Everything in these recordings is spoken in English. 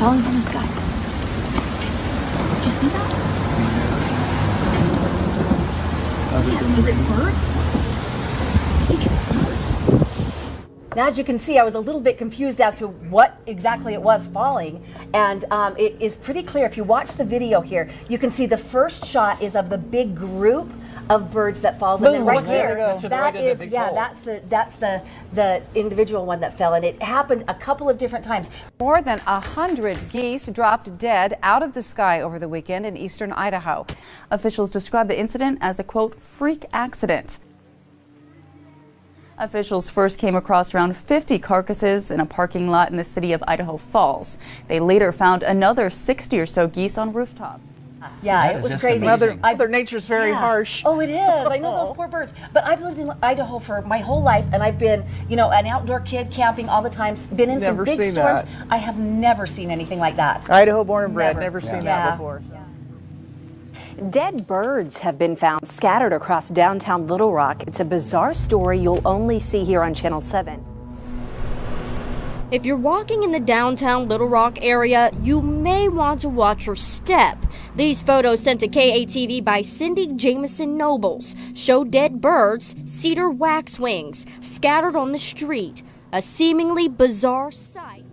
falling from the sky. Did you see that? Yeah. Is it birds? I think it's birds. Now, as you can see, I was a little bit confused as to what exactly it was falling, and it is pretty clear. If you watch the video here, you can see the first shot is of the big group of birds that falls, and then right here, that is, that's the individual one that fell, and it happened a couple of different times. More than 100 geese dropped dead out of the sky over the weekend in eastern Idaho. Officials describe the incident as a, quote, freak accident. Officials first came across around 50 carcasses in a parking lot in the city of Idaho Falls. They later found another 60 or so geese on rooftops. Yeah, it was crazy. Mother Nature's very harsh. Oh, it is. I know those poor birds. But I've lived in Idaho for my whole life, and I've been, you know, an outdoor kid, camping all the time, been in some big storms. I have never seen anything like that. Idaho born and bred, never seen that before. Yeah. Dead birds have been found scattered across downtown Little Rock. It's a bizarre story you'll only see here on Channel 7. If you're walking in the downtown Little Rock area, you may want to watch your step. These photos sent to KATV by Cindy Jameson Nobles show dead birds, cedar waxwings, scattered on the street. A seemingly bizarre sight.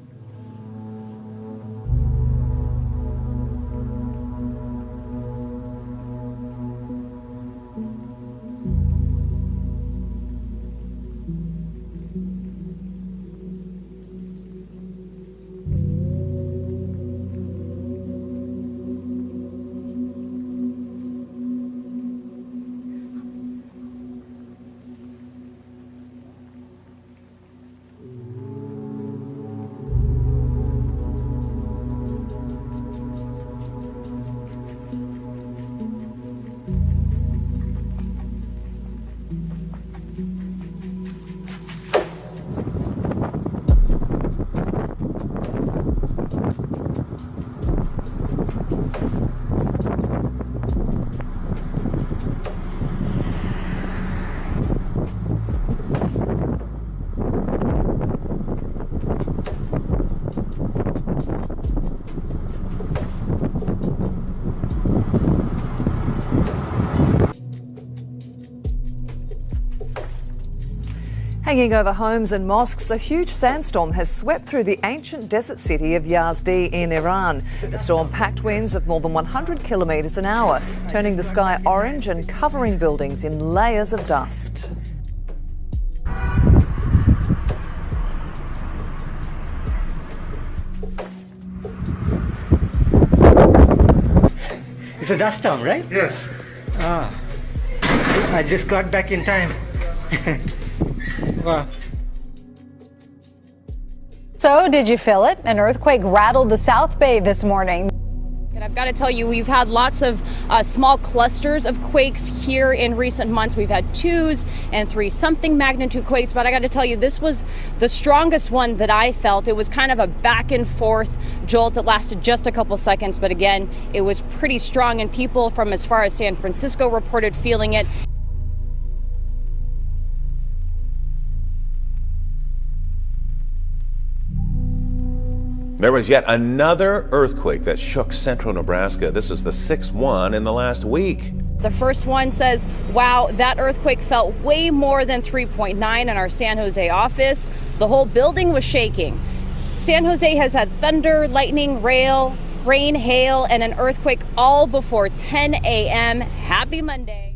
Hanging over homes and mosques, a huge sandstorm has swept through the ancient desert city of Yazdi in Iran. The storm packed winds of more than 100 kilometres an hour, turning the sky orange and covering buildings in layers of dust. It's a dust storm, right? Yes. I just got back in time. Wow. So, did you feel it? An earthquake rattled the South Bay this morning. And I've got to tell you, we've had lots of small clusters of quakes here in recent months. We've had 2s and 3-something magnitude quakes, but I got to tell you, this was the strongest one that I felt. It was kind of a back and forth jolt. It lasted just a couple seconds, but again, it was pretty strong, and people from as far as San Francisco reported feeling it. There was yet another earthquake that shook central Nebraska. This is the 6th one in the last week. The first one says, wow, that earthquake felt way more than 3.9 in our San Jose office. The whole building was shaking. San Jose has had thunder, lightning, rain, hail, and an earthquake all before 10 a.m. Happy Monday.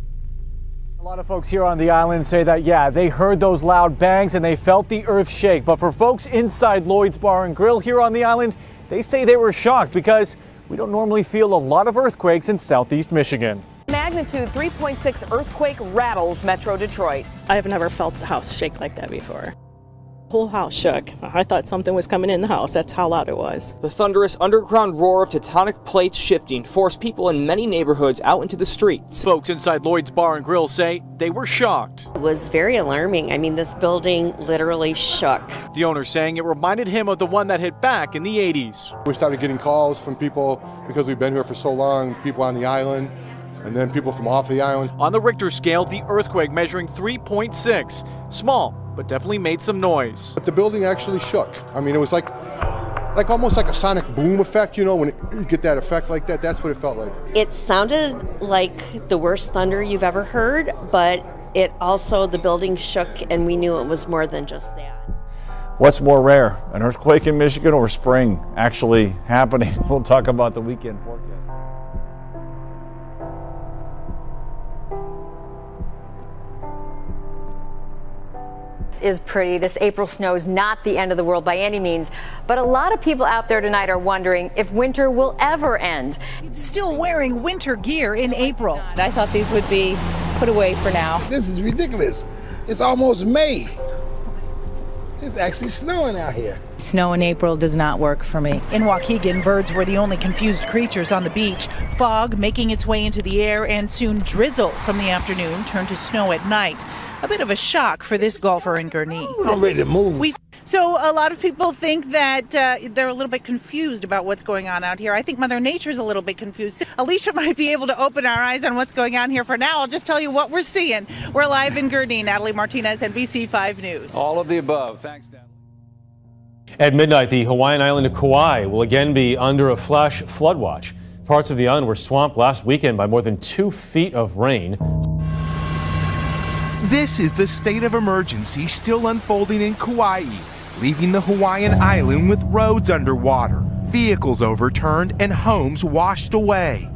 A lot of folks here on the island say that, yeah, they heard those loud bangs and they felt the earth shake. But for folks inside Lloyd's Bar and Grill here on the island, they say they were shocked because we don't normally feel a lot of earthquakes in southeast Michigan. Magnitude 3.6 earthquake rattles Metro Detroit. I've never felt the house shake like that before. The whole house shook. I thought something was coming in the house. That's how loud it was. The thunderous underground roar of tectonic plates shifting forced people in many neighborhoods out into the streets. Folks inside Lloyd's Bar and Grill say they were shocked. It was very alarming. I mean, this building literally shook. The owner saying it reminded him of the one that hit back in the 80s. We started getting calls from people because we've been here for so long, people on the island, and then people from off the island. On the Richter scale, the earthquake measuring 3.6. Small, but definitely made some noise. But the building actually shook. I mean, it was like like almost like a sonic boom effect, you know, when you get that effect like that. That's what it felt like. It sounded like the worst thunder you've ever heard, but it also, the building shook and we knew it was more than just that. What's more rare, an earthquake in Michigan or spring actually happening? We'll talk about the weekend forecast. Is pretty. This April snow is not the end of the world by any means, but a lot of people out there tonight are wondering if winter will ever end. Still wearing winter gear in April. I thought these would be put away for now. This is ridiculous. It's almost May. It's actually snowing out here. Snow in April does not work for me. In Waukegan, birds were the only confused creatures on the beach. Fog making its way into the air, and soon drizzle from the afternoon turned to snow at night. A bit of a shock for this golfer in Gurnee. I'm ready to move. So a lot of people think that they're a little bit confused about what's going on out here. I think Mother Nature's a little bit confused. Alicia might be able to open our eyes on what's going on here. For now, I'll just tell you what we're seeing. We're live in Gurnee. Natalie Martinez, NBC 5 News. All of the above. Thanks, Natalie. At midnight, the Hawaiian island of Kauai will again be under a flash flood watch. Parts of the island were swamped last weekend by more than 2 feet of rain. This is the state of emergency still unfolding in Kauai, leaving the Hawaiian island with roads underwater, vehicles overturned, and homes washed away.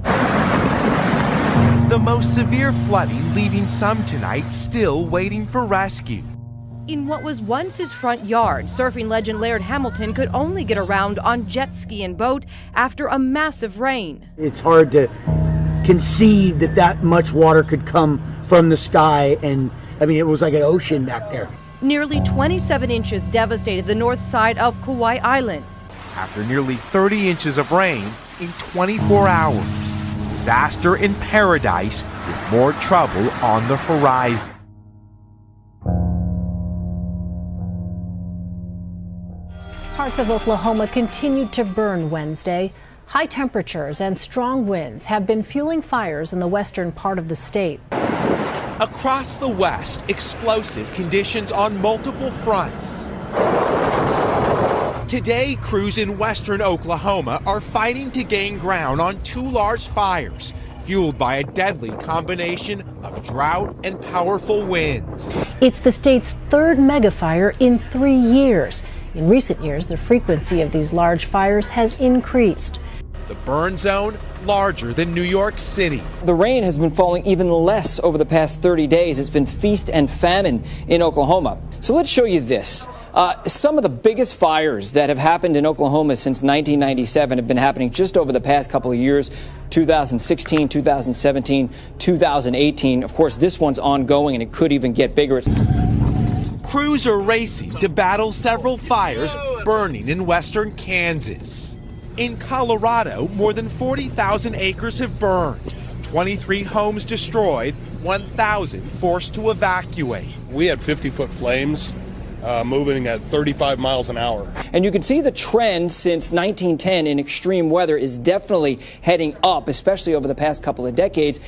The most severe flooding leaving some tonight still waiting for rescue. In what was once his front yard, surfing legend Laird Hamilton could only get around on jet ski and boat after a massive rain. It's hard to conceive that that much water could come from the sky, and I mean, it was like an ocean back there. Nearly 27 inches devastated the north side of Kauai Island. After nearly 30 inches of rain in 24 hours, disaster in paradise with more trouble on the horizon. Parts of Oklahoma continued to burn Wednesday. High temperatures and strong winds have been fueling fires in the western part of the state. Across the West, explosive conditions on multiple fronts. Today, crews in western Oklahoma are fighting to gain ground on 2 large fires, fueled by a deadly combination of drought and powerful winds. It's the state's 3rd megafire in 3 years. In recent years, the frequency of these large fires has increased. The burn zone larger than New York City. The rain has been falling even less over the past 30 days. It's been feast and famine in Oklahoma. So let's show you this. Some of the biggest fires that have happened in Oklahoma since 1997 have been happening just over the past couple of years. 2016, 2017, 2018. Of course, this one's ongoing and it could even get bigger. Crews are racing to battle several fires burning in western Kansas. In Colorado, more than 40,000 acres have burned, 23 homes destroyed, 1,000 forced to evacuate. We had 50-foot flames moving at 35 miles an hour. And you can see the trend since 1910 in extreme weather is definitely heading up, especially over the past couple of decades.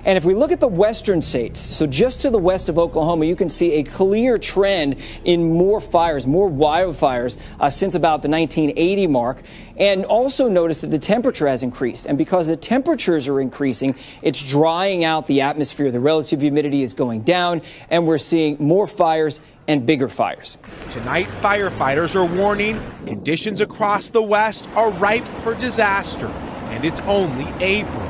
And if we look at the western states, so just to the west of Oklahoma, you can see a clear trend in more fires, more wildfires since about the 1980 mark. And also notice that the temperature has increased. And because the temperatures are increasing, it's drying out the atmosphere. The relative humidity is going down, and we're seeing more fires and bigger fires. Tonight, firefighters are warning conditions across the West are ripe for disaster, and it's only April.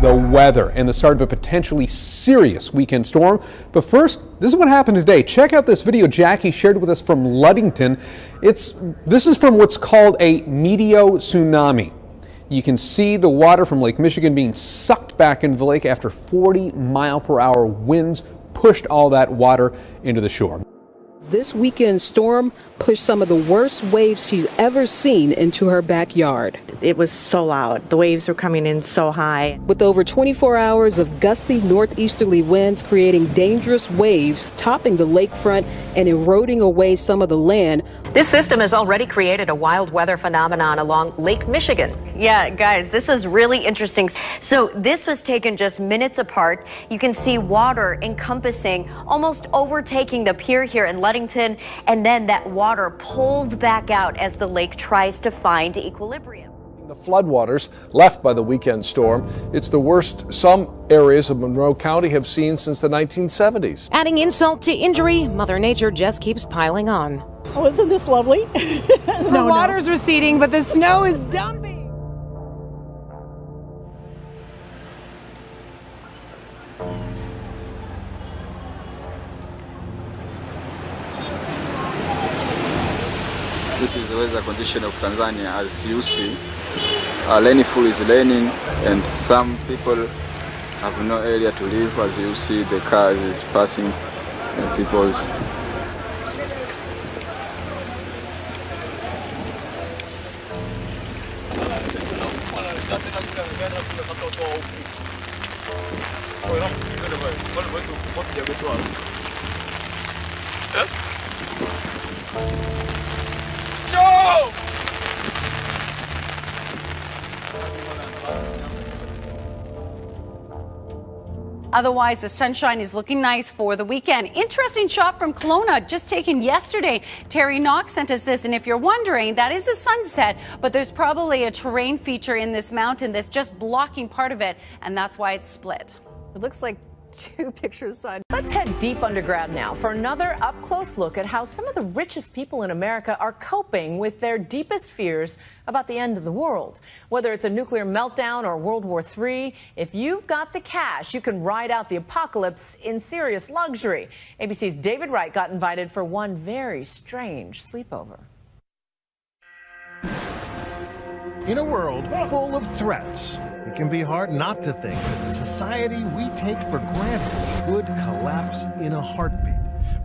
The weather and the start of a potentially serious weekend storm. But first, this is what happened today. Check out this video Jackie shared with us from Ludington. This is from what's called a meteo tsunami. You can see the water from Lake Michigan being sucked back into the lake after 40-mile-per-hour winds pushed all that water into the shore. This weekend storm pushed some of the worst waves she's ever seen into her backyard. It was so loud. The waves were coming in so high. With over 24 hours of gusty northeasterly winds creating dangerous waves, topping the lakefront and eroding away some of the land. This system has already created a wild weather phenomenon along Lake Michigan. Yeah, guys, this is really interesting. So this was taken just minutes apart. You can see water encompassing, almost overtaking the pier here in Ludington, and then that water pulled back out as the lake tries to find equilibrium. The floodwaters left by the weekend storm. It's the worst some areas of Monroe County have seen since the 1970s. Adding insult to injury, Mother Nature just keeps piling on. Oh, isn't this lovely? The water's receding, but the snow is dumping. This is the weather condition of Tanzania. As you see, rainfall is raining and some people have no area to live. As you see, the cars is passing people's. Otherwise, the sunshine is looking nice for the weekend. Interesting shot from Kelowna, just taken yesterday. Terry Knox sent us this, and if you're wondering, that is a sunset, but there's probably a terrain feature in this mountain that's just blocking part of it, and that's why it's split. It looks like two pictures side. Let's head deep underground now for another up-close look at how some of the richest people in America are coping with their deepest fears about the end of the world. Whether it's a nuclear meltdown or World War III, if you've got the cash, you can ride out the apocalypse in serious luxury. ABC's David Wright got invited for one very strange sleepover. In a world full of threats, it can be hard not to think that the society we take for granted could collapse in a heartbeat.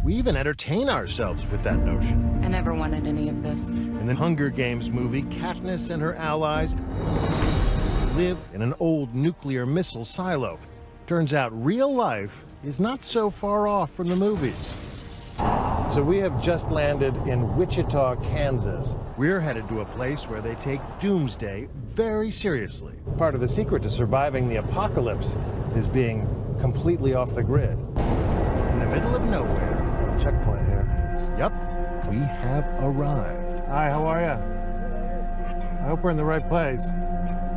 We even entertain ourselves with that notion. I never wanted any of this. In the Hunger Games movie, Katniss and her allies live in an old nuclear missile silo. Turns out real life is not so far off from the movies. So we have just landed in Wichita, Kansas. We're headed to a place where they take doomsday very seriously. Part of the secret to surviving the apocalypse is being completely off the grid. In the middle of nowhere, checkpoint here. Yep, we have arrived. Hi, how are you? I hope we're in the right place.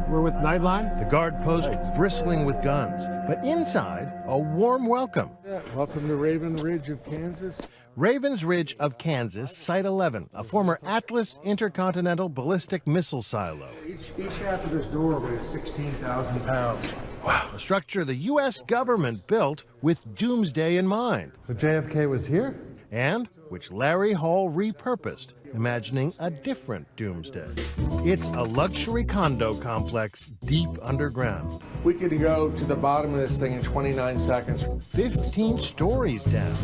We're with Nightline? The guard post bristling with guns, but inside, a warm welcome. Yeah, welcome to Raven Ridge of Kansas. Ravens Ridge of Kansas, Site 11, a former Atlas intercontinental ballistic missile silo. Each half of this door weighs 16,000 pounds. Wow. A structure the U.S. government built with doomsday in mind. So JFK was here? And which Larry Hall repurposed, imagining a different doomsday. It's a luxury condo complex deep underground. We could go to the bottom of this thing in 29 seconds. 15 stories down.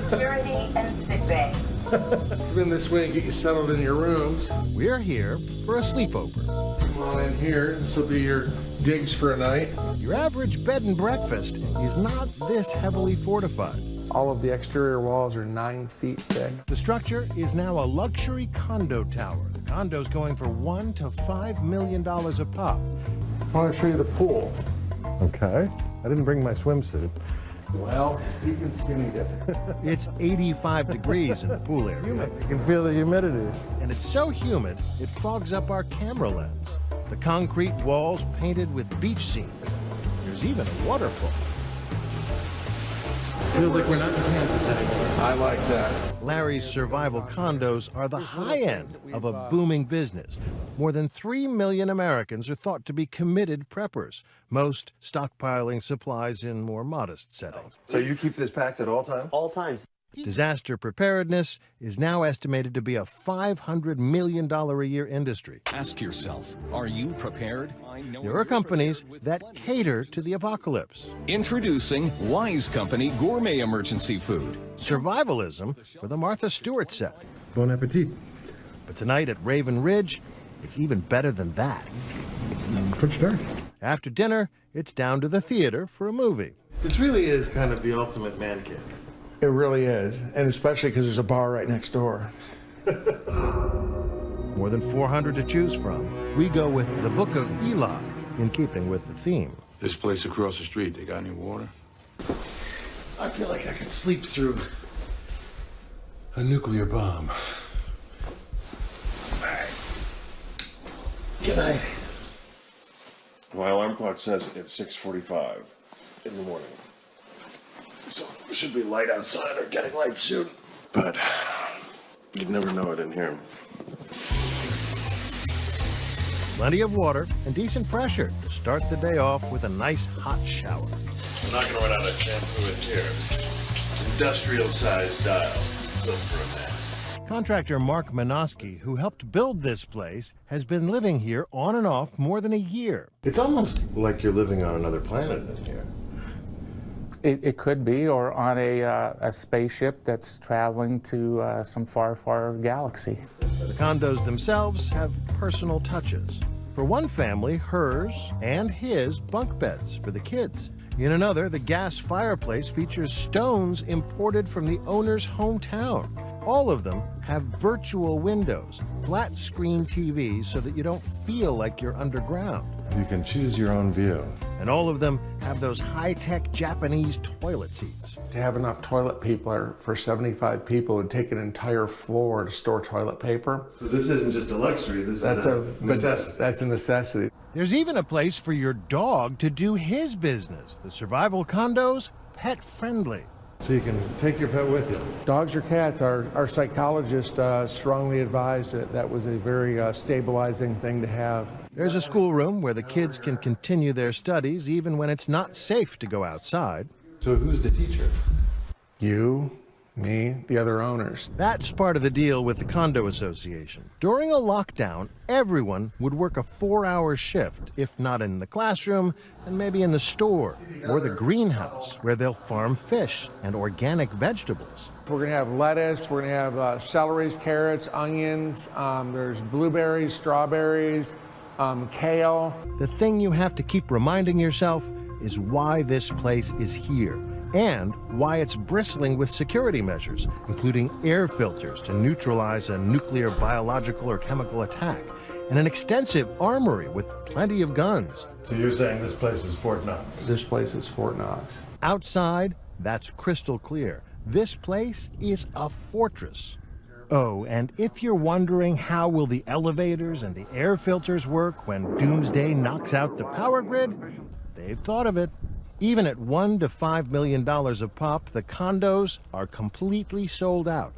Security and sickbay. Let's come in this way and get you settled in your rooms. We're here for a sleepover. Come on in here. This will be your digs for a night. Your average bed and breakfast is not this heavily fortified. All of the exterior walls are 9 feet thick. The structure is now a luxury condo tower. The condo's going for $1 to $5 million a pop. I want to show you the pool. Okay. I didn't bring my swimsuit. Well, you can skinny dip. It's 85 degrees in the pool area. Humid. You can feel the humidity. And it's so humid, it fogs up our camera lens. The concrete walls painted with beach scenes. There's even a waterfall. Feels like we're not in Kansas anymore. I like that. Larry's survival condos are the high end of a booming business. More than 3 million Americans are thought to be committed preppers, most stockpiling supplies in more modest settings. So you keep this packed at all times? All times. Disaster preparedness is now estimated to be a $500 million a year industry. Ask yourself, are you prepared? There are companies that cater to the apocalypse. Introducing Wise Company Gourmet Emergency Food. Survivalism for the Martha Stewart set. Bon appetit. But tonight at Raven Ridge, It's even better than that. Pretty sure. After dinner, it's down to the theater for a movie. This really is kind of the ultimate man cave. It really is, and especially because there's a bar right next door. More than 400 to choose from. We go with The Book of Eli, in keeping with the theme. This place across the street, they got any water? I feel like I could sleep through a nuclear bomb. All right. Good night. My alarm clock says it's 6:45 in the morning. So it should be light outside or getting light soon. But you'd never know it in here. Plenty of water and decent pressure to start the day off with a nice hot shower. I'm not gonna run out of shampoo in here. Industrial sized dial, built for a man. Contractor Mark Minoski, who helped build this place, has been living here on and off more than a year. It's almost like you're living on another planet in here. It could be, or on a spaceship that's traveling to some far, far galaxy. The condos themselves have personal touches. For one family, hers and his bunk beds for the kids. In another, the gas fireplace features stones imported from the owner's hometown. All of them have virtual windows, flat screen TVs so that you don't feel like you're underground. You can choose your own view. And all of them have those high-tech Japanese toilet seats. To have enough toilet paper for 75 people would take an entire floor to store toilet paper. So this isn't just a luxury, this is a necessity. That's a necessity. There's even a place for your dog to do his business. The survival condos, pet-friendly. So you can take your pet with you. Dogs or cats, our psychologist strongly advised that that was a very stabilizing thing to have. There's a schoolroom where the kids can continue their studies even when it's not safe to go outside. So who's the teacher? You, me, the other owners. That's part of the deal with the condo association. During a lockdown, everyone would work a 4-hour shift, if not in the classroom, and maybe in the store or the greenhouse, where they'll farm fish and organic vegetables. We're going to have lettuce, we're going to have celeries, carrots, onions, there's blueberries, strawberries, kale. The thing you have to keep reminding yourself is why this place is here and why it's bristling with security measures, including air filters to neutralize a nuclear, biological, or chemical attack, and an extensive armory with plenty of guns. So you're saying this place is Fort Knox? This place is Fort Knox. Outside, that's crystal clear. This place is a fortress. Oh, and if you're wondering how will the elevators and the air filters work when doomsday knocks out the power grid, they've thought of it. Even at $1 to $5 million a pop, the condos are completely sold out.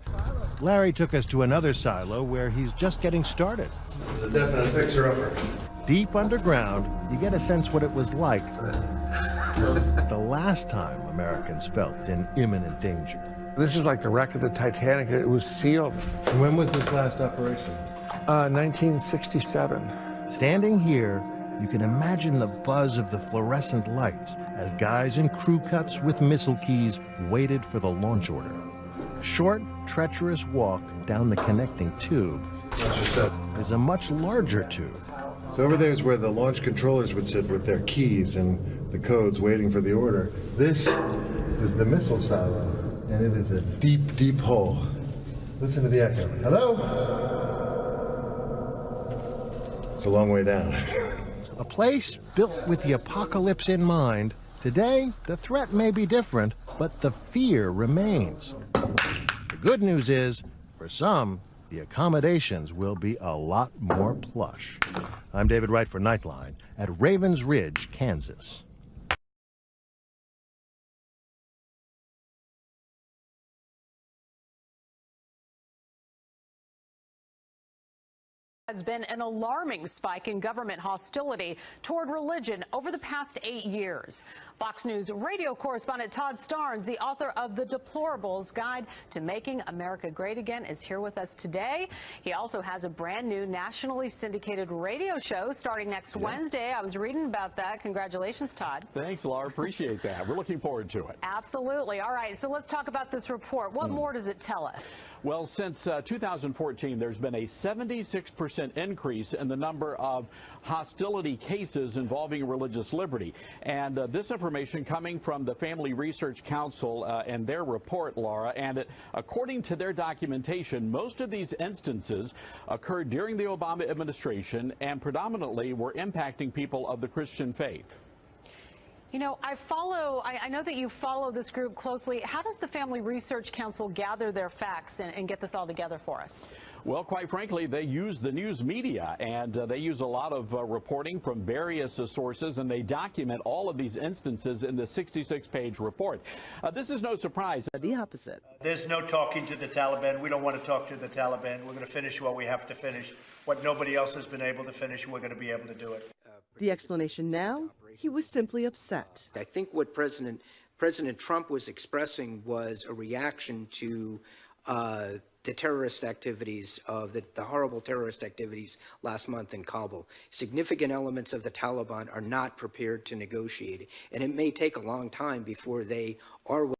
Larry took us to another silo where he's just getting started. This is a definite fixer-upper. Deep underground, you get a sense what it was like the last time Americans felt in imminent danger. This is like the wreck of the Titanic. It was sealed. And when was this last operation? 1967. Standing here, you can imagine the buzz of the fluorescent lights as guys in crew cuts with missile keys waited for the launch order. Short, treacherous walk down the connecting tube. Is a much larger tube. So over there is where the launch controllers would sit with their keys and the codes waiting for the order. This is the missile silo, and it is a deep, deep hole. Listen to the echo. Hello? It's a long way down. A place built with the apocalypse in mind. Today, the threat may be different, but the fear remains. The good news is, for some, the accommodations will be a lot more plush. I'm David Wright for Nightline at Ravens Ridge, Kansas. Has been an alarming spike in government hostility toward religion over the past 8 years. Fox News radio correspondent Todd Starnes, the author of The Deplorables Guide to Making America Great Again, is here with us today. He also has a brand new nationally syndicated radio show starting next Wednesday. I was reading about that. Congratulations, Todd. Thanks, Laura. Appreciate that. We're looking forward to it. Absolutely. All right, so let's talk about this report. What more does it tell us? Well, since 2014, there's been a 76% increase in the number of hostility cases involving religious liberty. And this information coming from the Family Research Council and their report, Laura, and according to their documentation, most of these instances occurred during the Obama administration and predominantly were impacting people of the Christian faith. You know, I know that you follow this group closely. How does the Family Research Council gather their facts and get this all together for us? Well, quite frankly, they use the news media, and they use a lot of reporting from various sources, and they document all of these instances in the 66-page report. This is no surprise. The opposite. There's no talking to the Taliban. We don't want to talk to the Taliban. We're going to finish what we have to finish. What nobody else has been able to finish, we're going to be able to do it. The explanation now, he was simply upset. I think what President Trump was expressing was a reaction to the terrorist activities of the horrible terrorist activities last month in Kabul. Significant elements of the Taliban are not prepared to negotiate, and it may take a long time before they are